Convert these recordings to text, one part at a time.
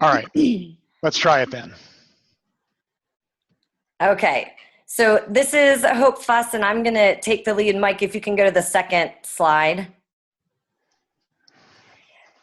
All right, let's try it then. Okay, so this is Hope Fuss, and I'm going to take the lead. Mike, if you can go to the second slide.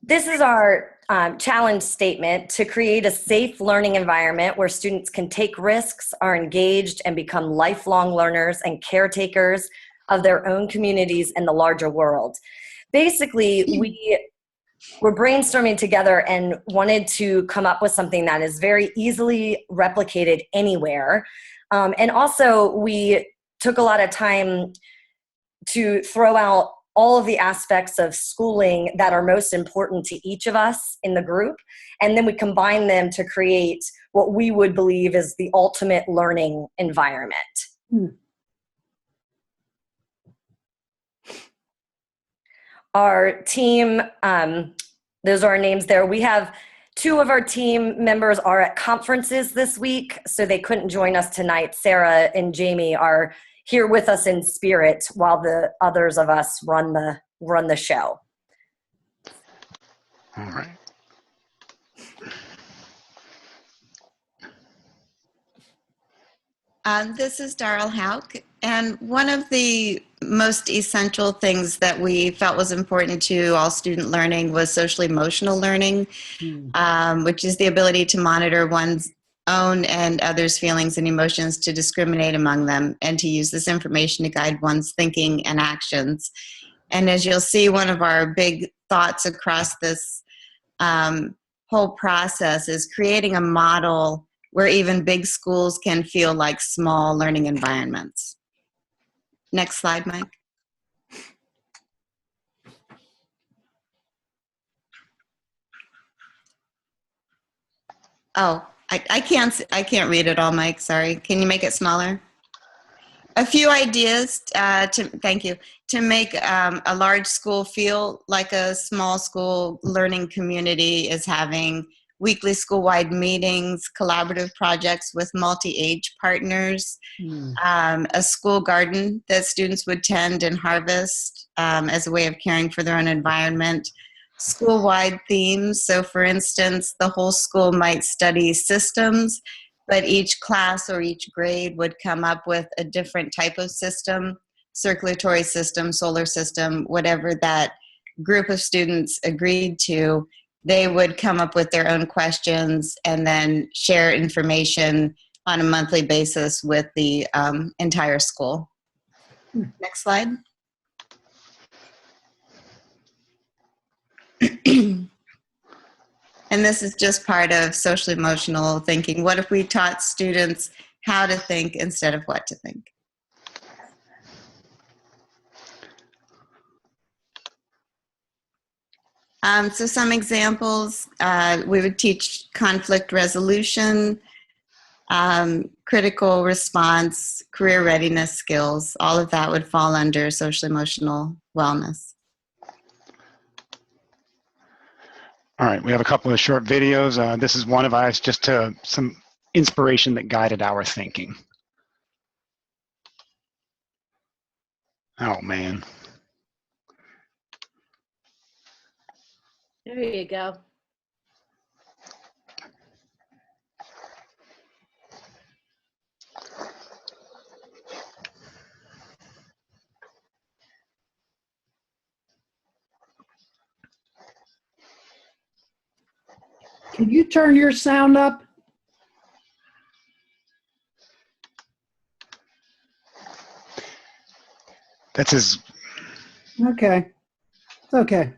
This is our challenge statement to create a safe learning environment where students can take risks, are engaged, and become lifelong learners and caretakers of their own communities and the larger world. Basically, we were brainstorming together and wanted to come up with something that is very easily replicated anywhere. And also, we took a lot of time to throw out all of the aspects of schooling that are most important to each of us in the group. And then we combine them to create what we would believe is the ultimate learning environment. Our team, those are our names there. We have 2 of our team members are at conferences this week, so they couldn't join us tonight. Sarah and Jamie are here with us in spirit while the others of us run the show. All right. This is Darrell Hauk, and one of the most essential things that we felt was important to all student learning was social emotional learning, which is the ability to monitor one's own and others' feelings and emotions, to discriminate among them, and to use this information to guide one's thinking and actions. And as you'll see, one of our big thoughts across this whole process is creating a model where even big schools can feel like small learning environments. Next slide, Mike. Oh, I can't read it all, Mike. Sorry. Can you make it smaller? A few ideas thank you, to make a large school feel like a small school learning community is having weekly school-wide meetings, collaborative projects with multi-age partners, a school garden that students would tend and harvest as a way of caring for their own environment, school-wide themes. So for instance, the whole school might study systems, but each class or each grade would come up with a different type of system, circulatory system, solar system, whatever that group of students agreed to. They would come up with their own questions and then share information on a monthly basis with the entire school. Next slide. And this is just part of social emotional thinking. What if we taught students how to think instead of what to think? So some examples, we would teach conflict resolution, critical response, career readiness skills. All of that would fall under social emotional wellness. All right, we have a couple of short videos. This is one of ours, just to some inspiration that guided our thinking. Oh, man. There you go. Can you turn your sound up? That's his. Okay. It's okay.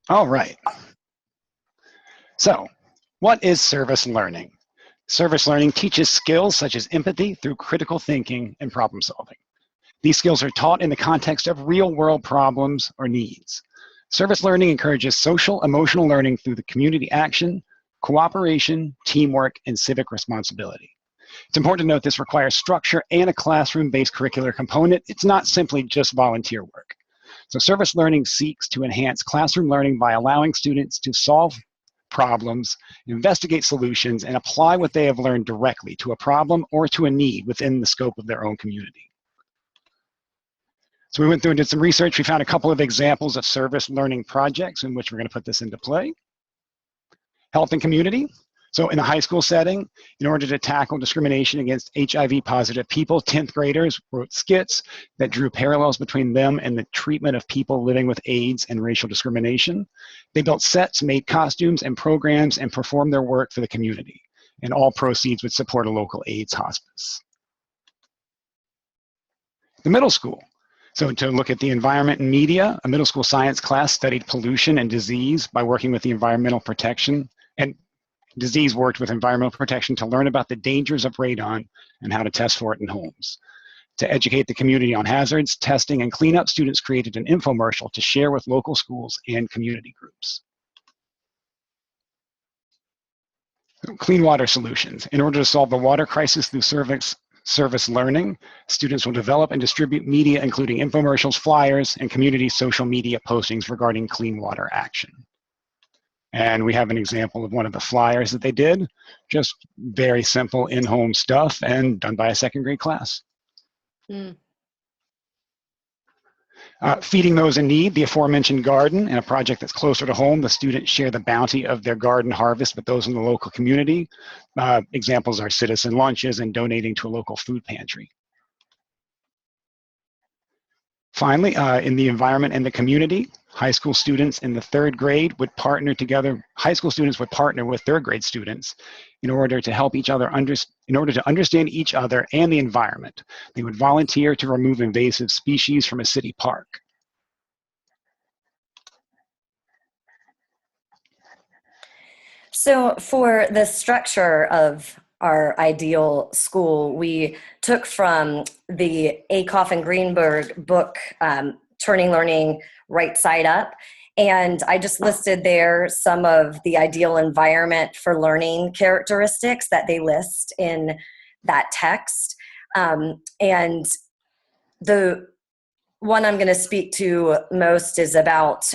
All right. So, what is service learning? Service learning teaches skills such as empathy through critical thinking and problem solving. These skills are taught in the context of real-world problems or needs. Service learning encourages social emotional learning through the community action, cooperation, teamwork, and civic responsibility. It's important to note this requires structure and a classroom-based curricular component. It's not simply just volunteer work. So service learning seeks to enhance classroom learning by allowing students to solve problems, investigate solutions, and apply what they have learned directly to a problem or to a need within the scope of their own community. So we went through and did some research. We found a couple of examples of service learning projects in which we're going to put this into play. Health and community. So in the high school setting, in order to tackle discrimination against HIV-positive people, 10th graders wrote skits that drew parallels between them and the treatment of people living with AIDS and racial discrimination. They built sets, made costumes and programs, and performed their work for the community. And all proceeds would support a local AIDS hospice. The middle school. So to look at the environment and media, a middle school science class studied pollution and disease by working with the environmental protection, and disease worked with environmental protection to learn about the dangers of radon and how to test for it in homes. To educate the community on hazards, testing, and cleanup, students created an infomercial to share with local schools and community groups. Clean water solutions. In order to solve the water crisis through service learning, students will develop and distribute media including infomercials, flyers, and community social media postings regarding clean water action. And we have an example of one of the flyers that they did, just very simple in-home stuff and done by a second grade class. Mm. Feeding those in need, the aforementioned garden, and a project that's closer to home, the students share the bounty of their garden harvest with those in the local community. Examples are citizen lunches and donating to a local food pantry. Finally, in the environment and the community, high school students in the third grade would partner together. High school students would partner with third grade students in order to help each other, in order to understand each other and the environment. They would volunteer to remove invasive species from a city park. So for the structure of our ideal school, we took from the Acuff and Greenberg book, Turning Learning Right Side Up. And I just listed there some of the ideal environment for learning characteristics that they list in that text. And the one I'm going to speak to most is about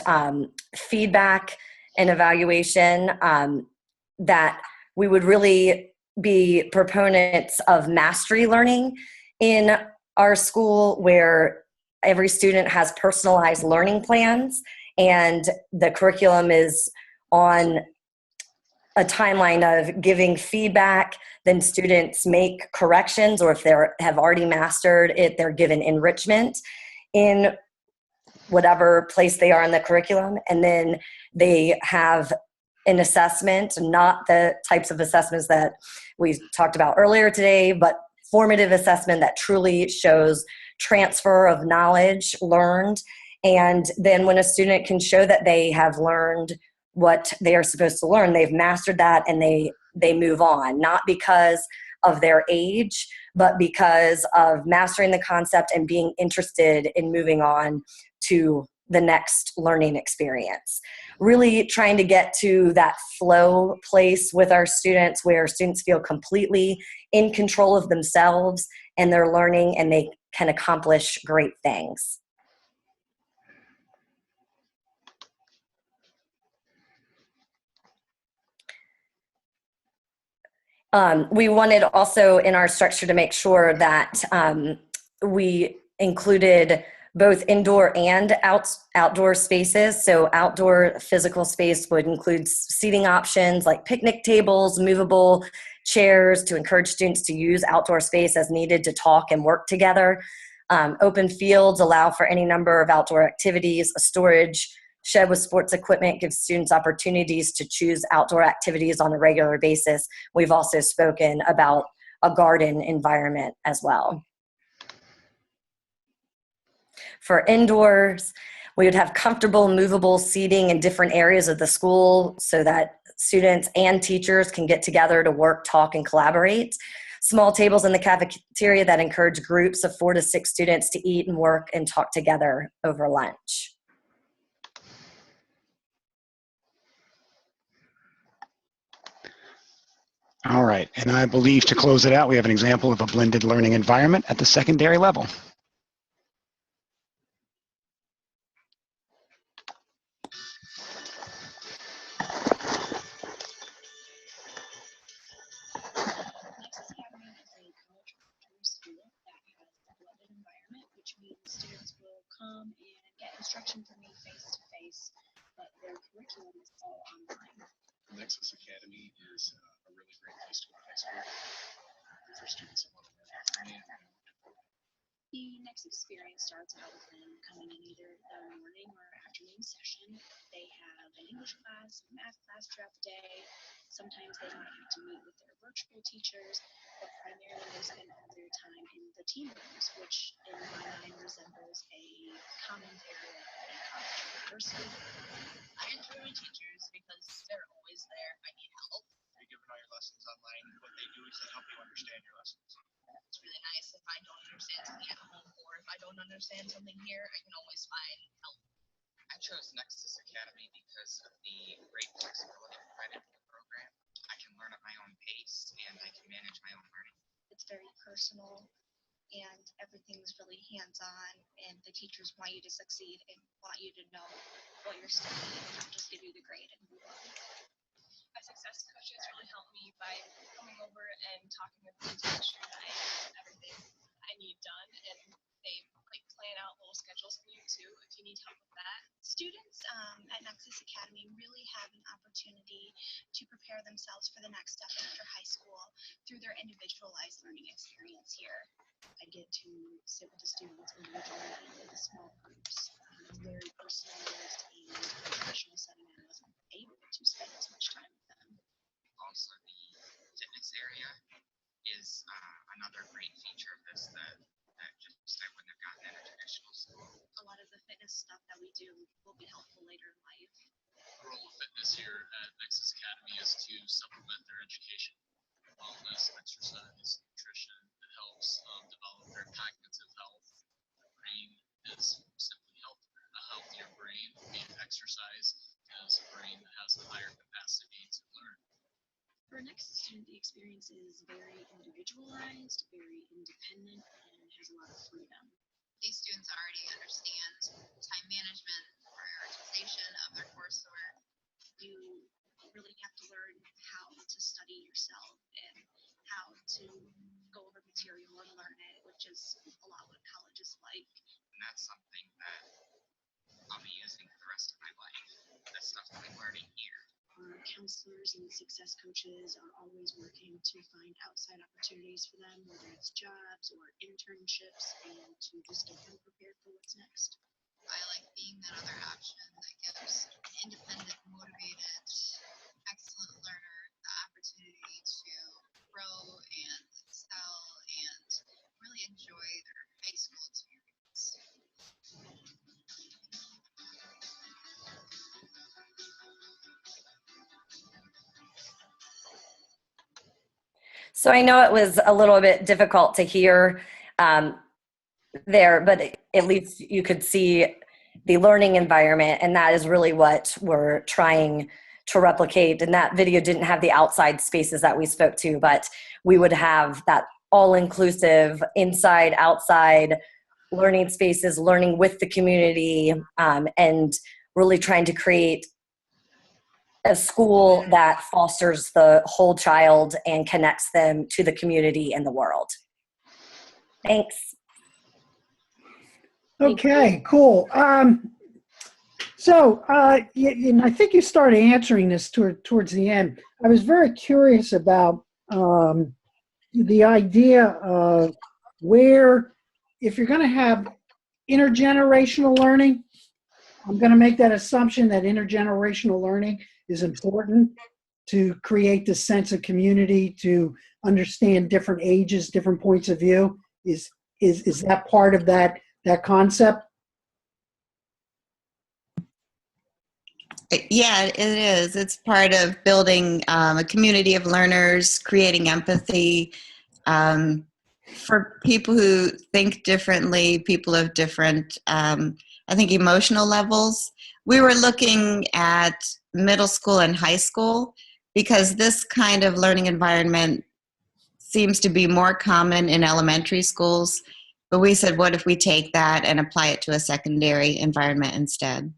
feedback and evaluation, that we would really be proponents of mastery learning in our school, where every student has personalized learning plans and the curriculum is on a timeline of giving feedback. Then students make corrections, or if they have already mastered it, they're given enrichment in whatever place they are in the curriculum. And then they have an assessment, not the types of assessments that we talked about earlier today, but formative assessment that truly shows transfer of knowledge learned. And then when a student can show that they have learned what they are supposed to learn, they've mastered that, and they move on, not because of their age, but because of mastering the concept and being interested in moving on to the next learning experience. Really trying to get to that flow place with our students, where students feel completely in control of themselves and their learning, and they can accomplish great things. We wanted also in our structure to make sure that we included both indoor and outdoor spaces. So outdoor physical space would include seating options like picnic tables, movable chairs to encourage students to use outdoor space as needed to talk and work together. Open fields allow for any number of outdoor activities. A storage shed with sports equipment gives students opportunities to choose outdoor activities on a regular basis. We've also spoken about a garden environment as well. For indoors, We would have comfortable, movable seating in different areas of the school so that students and teachers can get together to work, talk, and collaborate. Small tables in the cafeteria that encourage groups of 4 to 6 students to eat and work and talk together over lunch. All right, and I believe to close it out, we have an example of a blended learning environment at the secondary level. Nexus Academy is a college preparatory school that has a blended environment, which means students will come and get instruction from me face to face, but their curriculum is all online. Nexus Academy is a really great place to go to high school for students that want to learn how to The next experience starts out with them coming in either the morning or afternoon session. They have an English class, a math class throughout the day. Sometimes they might have to meet with their virtual teachers, but primarily they spend all their time in the team rooms, which in my mind resembles a common area of a college university. I enjoy my teachers because they're always there if I need help. You're giving all your lessons online. What they do is they help you understand your lessons. It's really nice if I don't understand something at home or if I don't understand something here, I can always find help. I chose Nexus Academy because of the great flexibility provided in the program. I can learn at my own pace and I can manage my own learning. It's very personal and everything's really hands-on, and the teachers want you to succeed and want you to know what you're studying and not just give you the grade and move on. My success coaches really helped me by coming over and talking with me to make sure that I have everything I need done, and they plan out little schedules for you too if you need help with that. Students at Nexus Academy really have an opportunity to prepare themselves for the next step after high school through their individualized learning experience here. I get to sit with the students individually and in small groups. It's very personalized and in a professional setting. I wasn't able to spend as much time with them. Also, the fitness area is another great feature of this that just I wouldn't have gotten in a traditional school. A lot of the fitness stuff that we do will be helpful later in life. The role of fitness here at Nexus Academy is to supplement their education, wellness, exercise, nutrition. It helps develop their cognitive health. The brain is simply healthier. A healthier brain via exercise is a brain that has a higher capacity to learn. For a Nexus student, the experience is very individualized, very independent, and has a lot of freedom. These students already understand time management, prioritization of their coursework. You really have to learn how to study yourself and how to go over material and learn it, which is a lot what college is like. And that's something that I'll be using for the rest of my life. That stuff that I'm learning here. Our counselors and success coaches are always working to find outside opportunities for them, whether it's jobs or internships, and to just get them prepared for what's next. I like being that other option that gives an independent, motivated, excellent learner the opportunity to grow and excel and really enjoy their high school experience. So I know it was a little bit difficult to hear there, but at least you could see the learning environment, and that is really what we're trying to replicate. And that video didn't have the outside spaces that we spoke to, but we would have that all-inclusive inside, outside learning spaces, learning with the community, and really trying to create a school that fosters the whole child and connects them to the community and the world. Thanks. Okay, cool. So, and I think you started answering this towards the end. I was very curious about the idea of where, if you're going to have intergenerational learning, I'm going to make that assumption that intergenerational learning is important to create this sense of community, to understand different ages, different points of view. Is that part of that concept? Yeah, it is. It's part of building a community of learners, creating empathy for people who think differently, people of different, I think, emotional levels. We were looking at middle school and high school because this kind of learning environment seems to be more common in elementary schools. But we said, what if we take that and apply it to a secondary environment instead?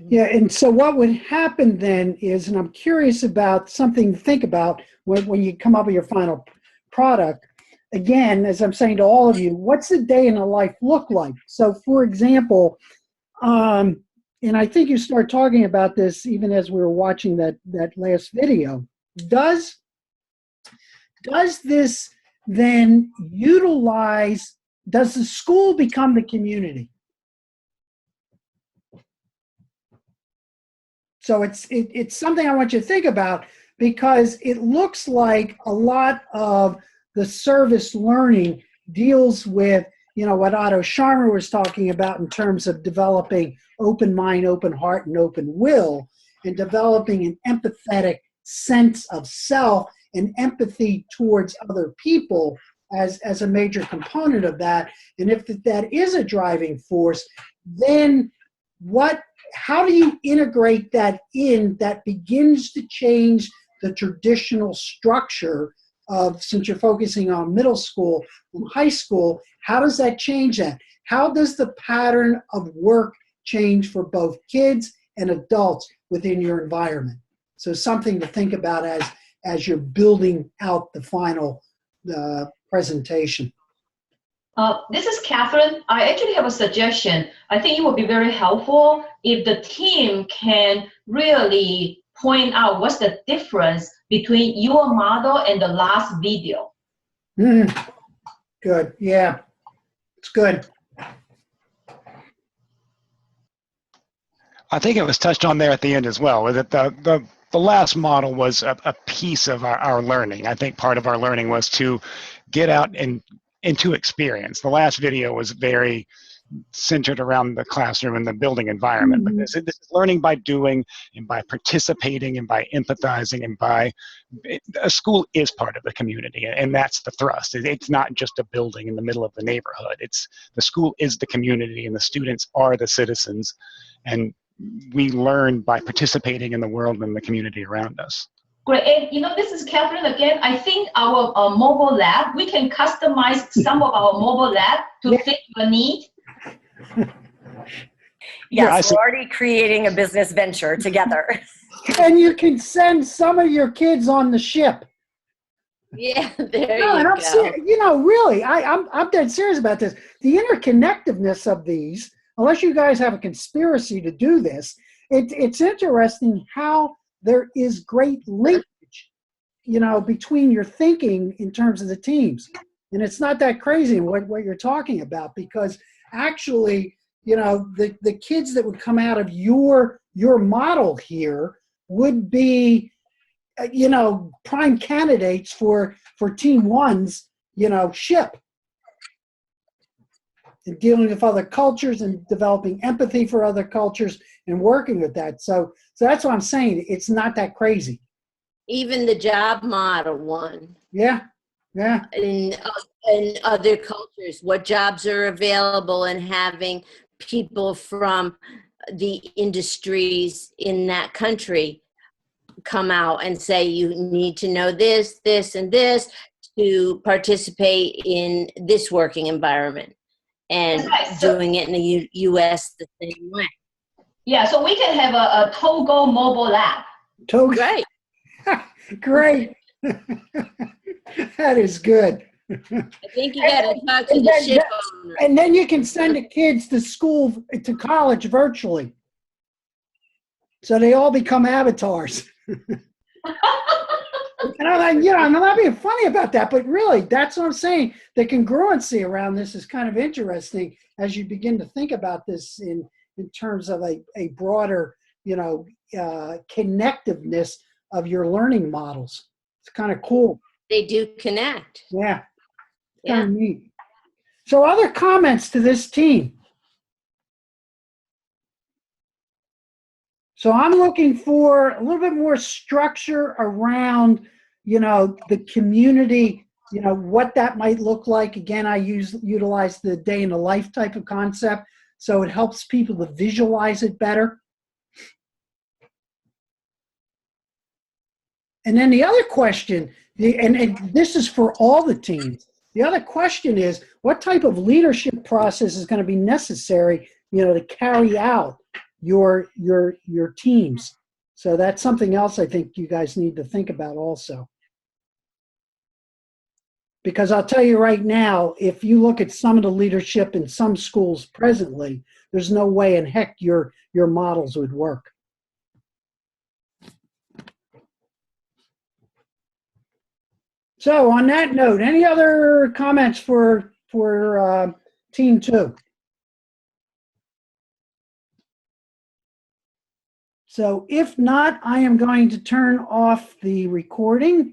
Yeah, and so what would happen then is, and I'm curious about something to think about when you come up with your final product. Again, as I'm saying to all of you, what's the day in a life look like? So, for example, and I think you start talking about this even as we were watching that last video. Does this then utilize? Does the school become the community? So it's something I want you to think about, because it looks like a lot of the service learning deals with, what Otto Scharmer was talking about in terms of developing open mind, open heart, and open will, and developing an empathetic sense of self and empathy towards other people as a major component of that. And if that is a driving force, then how do you integrate that in that begins to change the traditional structure of, since you're focusing on middle school and high school, how does that change that? How does the pattern of work change for both kids and adults within your environment? So something to think about as you're building out the final presentation. This is Catherine. I actually have a suggestion. I think it would be very helpful if the team can really point out what's the difference between your model and the last video. Good. Yeah, it's good. I think it was touched on there at the end as well, that the last model was a piece of our learning. I think part of our learning was to get out and into experience. The last video was very centered around the classroom and the building environment. But this is learning by doing and by participating and by empathizing and a school is part of the community, and that's the thrust. It's not just a building in the middle of the neighborhood. The school is the community, and the students are the citizens, and we learn by participating in the world and the community around us. Great. And this is Catherine again. I think our mobile lab, we can customize some of our mobile lab to fit your need. Yes, we're already creating a business venture together. And you can send some of your kids on the ship. Yeah, there you go. Really, I'm dead serious about this. The interconnectedness of these, unless you guys have a conspiracy to do this, it's interesting how there is great linkage, between your thinking in terms of the teams. And it's not that crazy what you're talking about, because actually, the kids that would come out of your model here would be, prime candidates for Team One's, ship. And dealing with other cultures and developing empathy for other cultures and working with that. So that's what I'm saying. It's not that crazy. Even the job model one. Yeah. In other cultures, what jobs are available, and having people from the industries in that country come out and say, you need to know this, this, and this to participate in this working environment. And doing it in the U.S. the same way. Yeah, so we can have a Togo mobile lab. Togo. Great. Great. That is good. I think you got to talk to the ship owner. And then you can send the kids to college virtually. So they all become avatars. And I'm not being funny about that, but really, that's what I'm saying. The congruency around this is kind of interesting as you begin to think about this in terms of a broader, connectiveness of your learning models. It's kind of cool. They do connect. Yeah. Kind of neat. So other comments to this team? So I'm looking for a little bit more structure around, the community, what that might look like. Again, I utilize the day in the life type of concept, so it helps people to visualize it better. And then the other question, and this is for all the teams, the other question is, what type of leadership process is going to be necessary, to carry out your teams? So that's something else I think you guys need to think about also. Because I'll tell you right now, if you look at some of the leadership in some schools presently, there's no way in heck your models would work. So on that note, any other comments for Team 2? So if not, I am going to turn off the recording.